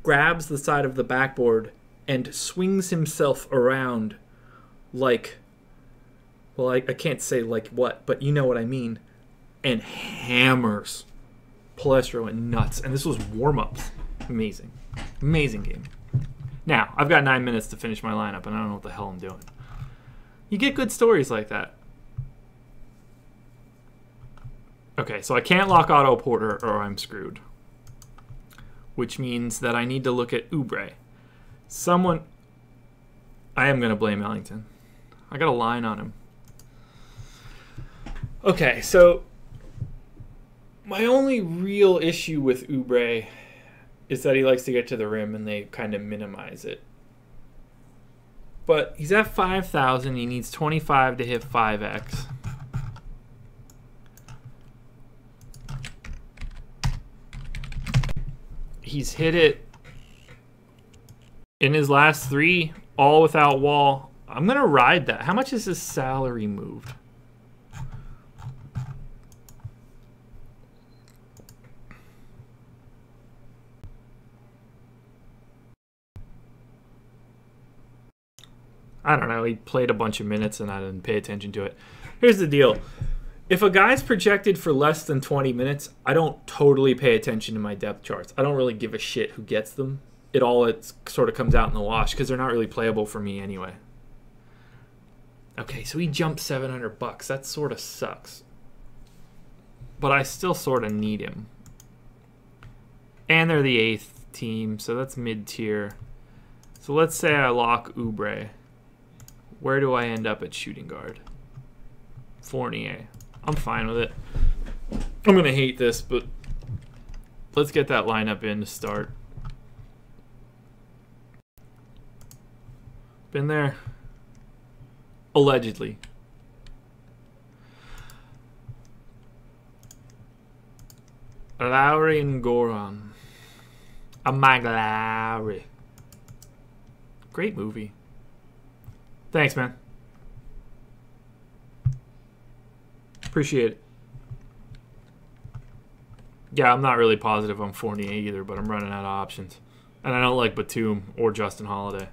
Speaker 1: Grabs the side of the backboard and swings himself around like, well, I can't say like what, but you know what I mean. And hammers. Palestra went nuts. And this was warm-ups. Amazing. Amazing game. Now, I've got 9 minutes to finish my lineup, and I don't know what the hell I'm doing. You get good stories like that. Okay, so I can't lock Otto Porter or I'm screwed. Which means that I need to look at Oubre. I am going to blame Ellington. I got a line on him. Okay, so my only real issue with Oubre is that he likes to get to the rim and they kind of minimize it. But he's at 5,000. He needs 25 to hit 5x. He's hit it in his last 3, all without wall. I'm going to ride that. How much is his salary moved? I don't know. He played a bunch of minutes and I didn't pay attention to it. Here's the deal. If a guy's projected for less than 20 minutes, I don't totally pay attention to my depth charts. I don't really give a shit who gets them. It sort of comes out in the wash because they're not really playable for me anyway. Okay, so he jumped $700. That sort of sucks. But I still sort of need him. And they're the 8th team, so that's mid-tier. So let's say I lock Oubre. Where do I end up at shooting guard? Fournier. I'm fine with it. I'm going to hate this, but let's get that lineup in to start. Been there. Allegedly. Lowry and Goran. Lowry. Great movie. Thanks, man. Appreciate it. Yeah, I'm not really positive on Fournier either, but I'm running out of options. And I don't like Batum or Justin Holiday.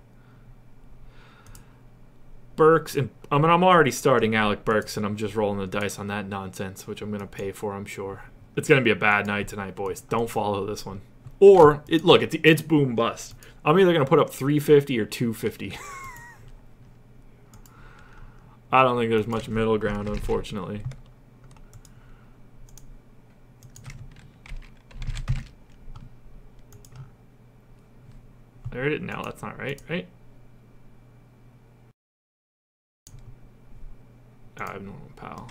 Speaker 1: Burks, and I'm already starting Alec Burks, and I'm just rolling the dice on that nonsense, which I'm going to pay for, I'm sure. It's going to be a bad night tonight, boys. Don't follow this one. Or, it's boom bust. I'm either going to put up 350 or 250. I don't think there's much middle ground, unfortunately. There it is. No, that's not right, right? Oh, I have normal pal.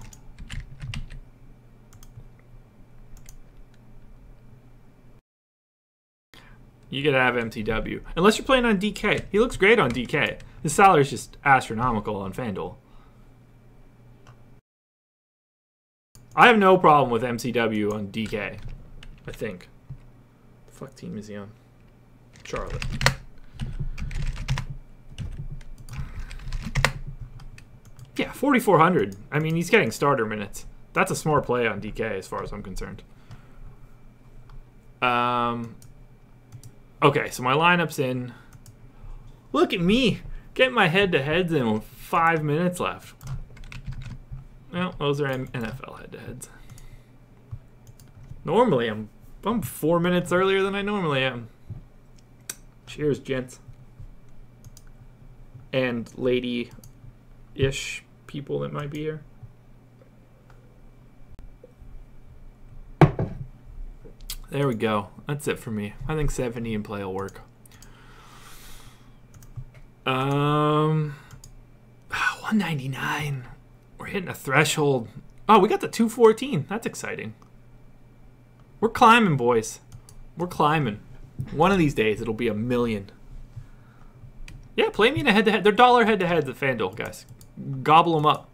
Speaker 1: You gotta have MTW. Unless you're playing on DK. He looks great on DK. His salary's just astronomical on FanDuel. I have no problem with MCW on DK, I think. The fuck team is he on? Charlotte. Yeah, 4,400. I mean, he's getting starter minutes. That's a smart play on DK as far as I'm concerned. Okay, so my lineup's in. Look at me. Getting my head-to-heads in with 5 minutes left. Well, those are NFL head-to-heads. Normally, I'm 4 minutes earlier than I normally am. Cheers, gents. And lady-ish people that might be here. There we go. That's it for me. I think 70 and play will work. 199. We're hitting a threshold. Oh, we got the 214. That's exciting. We're climbing, boys. We're climbing. One of these days, it'll be 1 million. Yeah, play me in a head-to-head. They're dollar head-to-heads at FanDuel, guys. Gobble them up.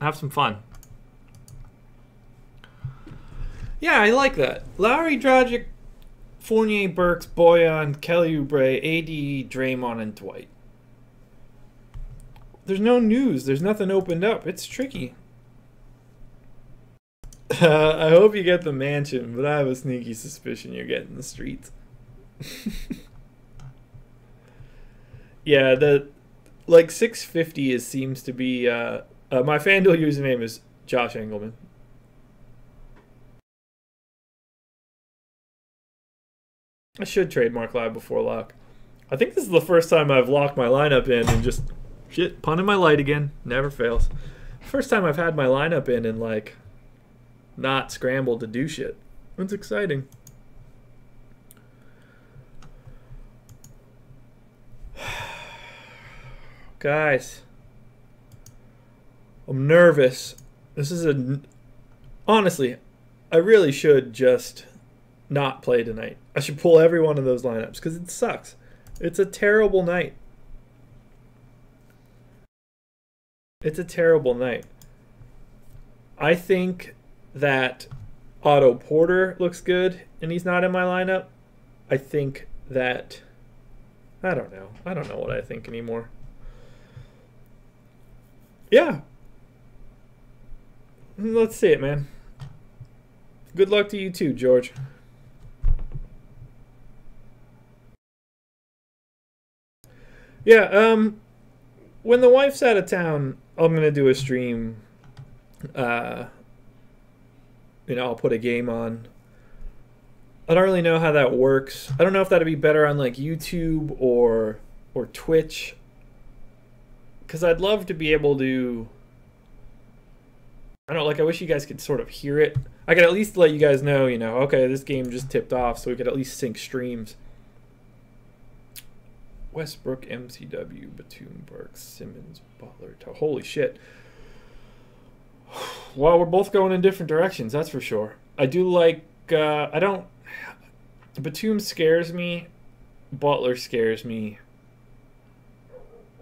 Speaker 1: Have some fun. Yeah, I like that. Lowry, Dragic, Fournier, Burks, Boyan, Kelly Oubre, AD, Draymond, and Dwight. There's no news. There's nothing opened up. It's tricky. I hope you get the mansion, but I have a sneaky suspicion you're getting the streets. Yeah, the 650 seems to be my FanDuel username is Josh Engleman. I should trademark live before lock. I think this is the first time I've locked my lineup in and just shit, punting my light again. Never fails. First time I've had my lineup in like not scramble to do shit. It's exciting. Guys, I'm nervous. This is honestly, I really should just not play tonight. I should pull every one of those lineups because it sucks. It's a terrible night. It's a terrible night. I think that Otto Porter looks good and he's not in my lineup. I think that I don't know. I don't know what I think anymore. Yeah. Let's see it, man. Good luck to you too, George. Yeah, when the wife's out of town, I'm going to do a stream. I'll put a game on. I don't really know how that works. I don't know if that'd be better on like YouTube or Twitch. Because I'd love to be able to... I don't know, like I wish you guys could sort of hear it. I could at least let you guys know, okay, this game just tipped off, so we could at least sync streams. Westbrook, MCW, Batum, Burks, Simmons, Butler. Holy shit. Well, we're both going in different directions, that's for sure. I do like... Batum scares me. Butler scares me.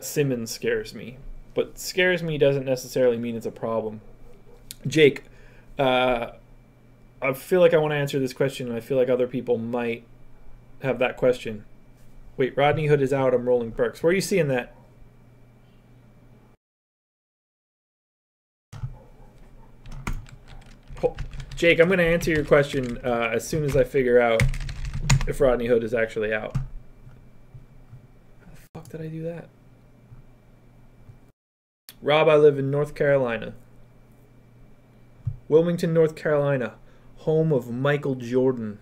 Speaker 1: Simmons scares me. But scares me doesn't necessarily mean it's a problem. Jake, I feel like I want to answer this question, and I feel like other people might have that question. Wait, Rodney Hood is out. I'm rolling Burks. Where are you seeing that? Jake, I'm going to answer your question as soon as I figure out if Rodney Hood is actually out. How the fuck did I do that? Rob, I live in North Carolina. Wilmington, North Carolina. Home of Michael Jordan.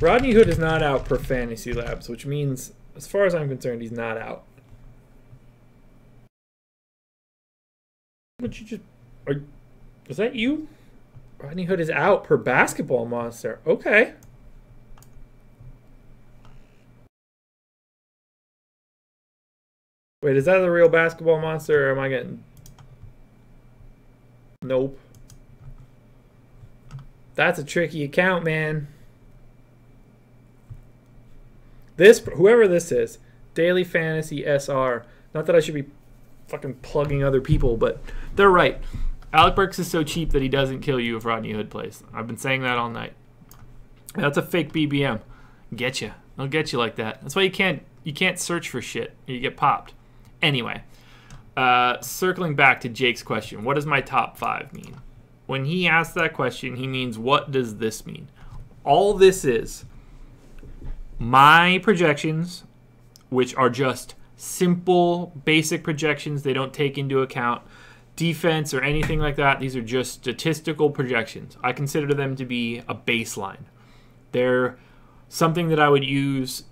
Speaker 1: Rodney Hood is not out per Fantasy Labs, which means, as far as I'm concerned, he's not out. Would you just... is that you? Rodney Hood is out per Basketball Monster. Okay. Wait, is that the real Basketball Monster, or am I getting... Nope. That's a tricky account, man. Whoever this is, Daily Fantasy SR. Not that I should be fucking plugging other people, but they're right. Alec Burks is so cheap that he doesn't kill you if Rodney Hood plays. I've been saying that all night. That's a fake BBM. Get you. They'll get you like that. That's why you can't search for shit. You get popped. Anyway, circling back to Jake's question, what does my top 5 mean? When he asks that question, he means, what does this mean? All this is my projections, which are just simple, basic projections. They don't take into account defense or anything like that. These are just statistical projections. I consider them to be a baseline. They're something that I would use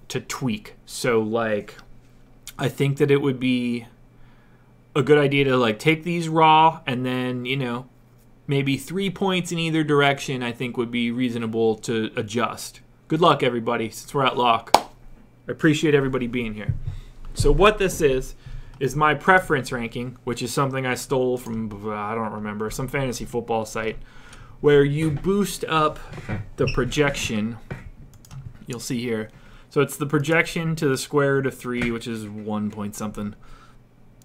Speaker 1: to tweak. So, like, I think that it would be a good idea to, like, take these raw and then, maybe 3 points in either direction I think would be reasonable to adjust. Good luck, everybody, since we're at lock. I appreciate everybody being here. So what this is my preference ranking, which is something I stole from, I don't remember, some fantasy football site, where you boost up the projection. You'll see here. So it's the projection to the square root of 3, which is 1 point something,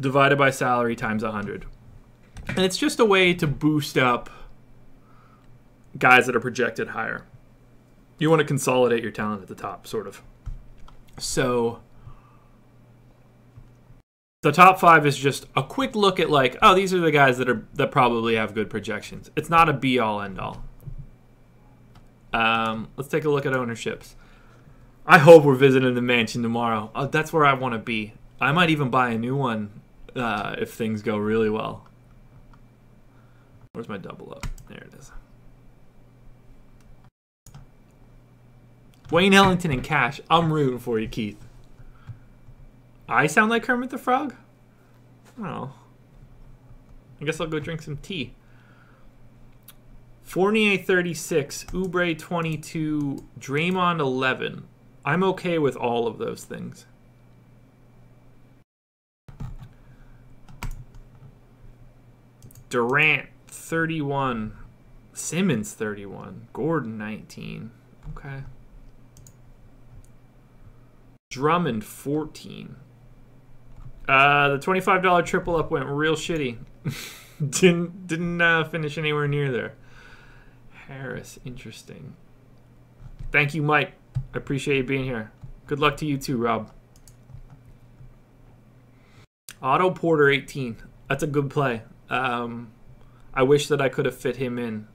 Speaker 1: divided by salary times 100. And it's just a way to boost up guys that are projected higher. You want to consolidate your talent at the top, sort of. So the top 5 is just a quick look at, like, oh, these are the guys that probably have good projections. It's not a be-all, end-all. Let's take a look at ownerships. I hope we're visiting the mansion tomorrow. That's where I want to be. I might even buy a new one if things go really well. Where's my double up? There it is. Wayne Ellington and cash. I'm rooting for you, Keith. I sound like Kermit the Frog? Oh. I guess I'll go drink some tea. Fournier 36, Oubre 22, Draymond 11. I'm okay with all of those things. Durant 31, Simmons 31, Gordon 19. Okay. Drummond 14. The $25 triple up went real shitty. didn't finish anywhere near there. Harris, interesting. Thank you, Mike. I appreciate you being here. Good luck to you too, Rob. Otto Porter 18. That's a good play. I wish that I could have fit him in.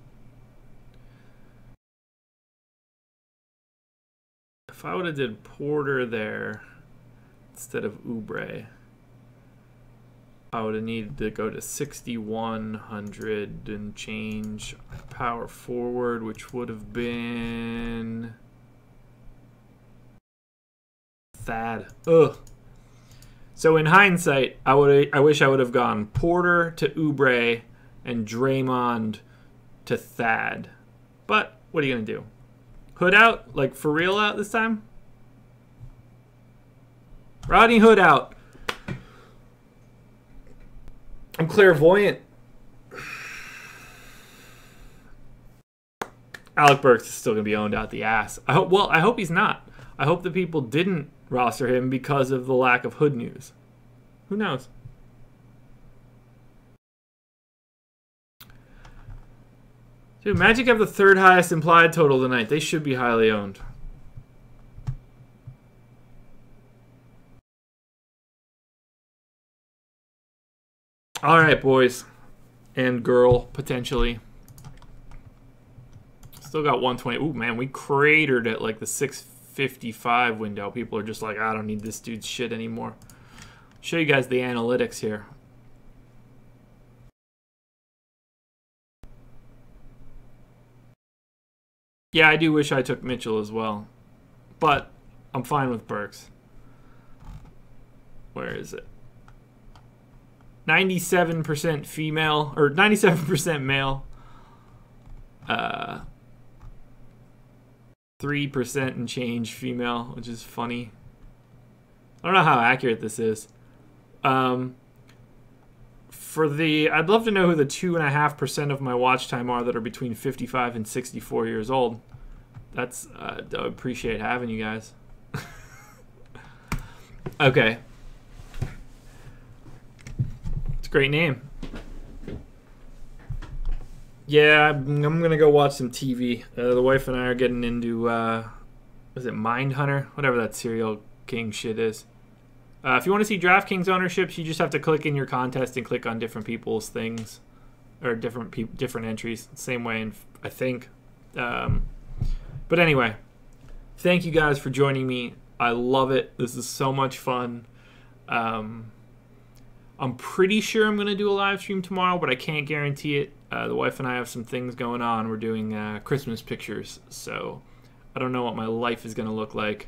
Speaker 1: If I would have did Porter there instead of Oubre, I would have needed to go to 6,100 and change power forward, which would have been Thad. Ugh. So in hindsight, I wish I would have gone Porter to Oubre and Draymond to Thad. But what are you gonna do? Hood out? Like for real out this time? Rodney Hood out. I'm clairvoyant. Alec Burks is still going to be owned out the ass. I hope he's not. I hope the people didn't roster him because of the lack of Hood news. Who knows? Dude, Magic have the third highest implied total tonight. They should be highly owned. All right, boys and girl, potentially. Still got 120. Ooh, man, we cratered at like the 655 window. People are just like, I don't need this dude's shit anymore. Show you guys the analytics here. Yeah, I do wish I took Mitchell as well, but I'm fine with Burks. Where is it? 97% female, or 97% male. 3% and change female, which is funny. I don't know how accurate this is. I'd love to know who the 2.5% of my watch time are that are between 55 and 64 years old. That's, I appreciate having you guys. Okay. Great name. Yeah, I'm gonna go watch some TV. The wife and I are getting into is it Mindhunter? Whatever that serial king shit is. If you want to see DraftKings ownerships, you just have to click in your contest and click on different people's things or different entries. Same way, I think. But anyway, thank you guys for joining me. I love it. This is so much fun. I'm pretty sure I'm going to do a live stream tomorrow, but I can't guarantee it. The wife and I have some things going on. We're doing Christmas pictures, so I don't know what my life is going to look like.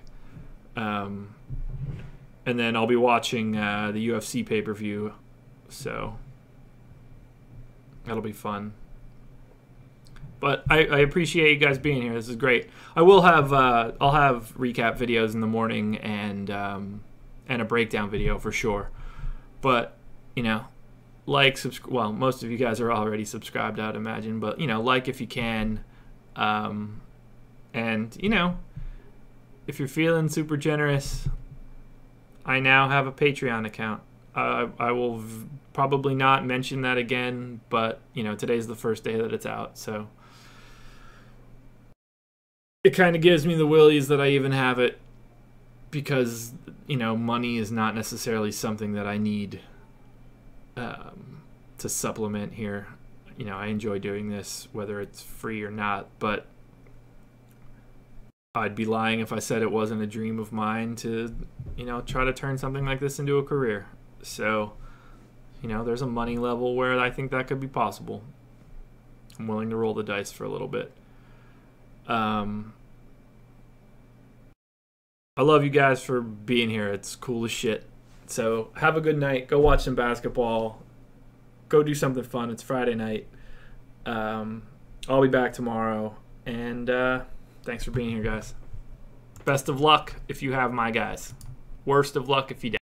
Speaker 1: And then I'll be watching the UFC pay-per-view, so that'll be fun. But I appreciate you guys being here. This is great. I'll have recap videos in the morning and a breakdown video for sure. But, you know, well, most of you guys are already subscribed, I would imagine. But, you know, like if you can. And, you know, if you're feeling super generous, I now have a Patreon account. I will probably not mention that again, but, you know, today's the first day that it's out. So it kind of gives me the willies that I even have it. Because, you know, money is not necessarily something that I need to supplement here. You know, I enjoy doing this, whether it's free or not. But I'd be lying if I said it wasn't a dream of mine to, you know, try to turn something like this into a career. So, you know, there's a money level where I think that could be possible. I'm willing to roll the dice for a little bit. I love you guys for being here. It's cool as shit. So have a good night. Go watch some basketball. Go do something fun. It's Friday night. I'll be back tomorrow. And thanks for being here, guys. Best of luck if you have my guys. Worst of luck if you don't.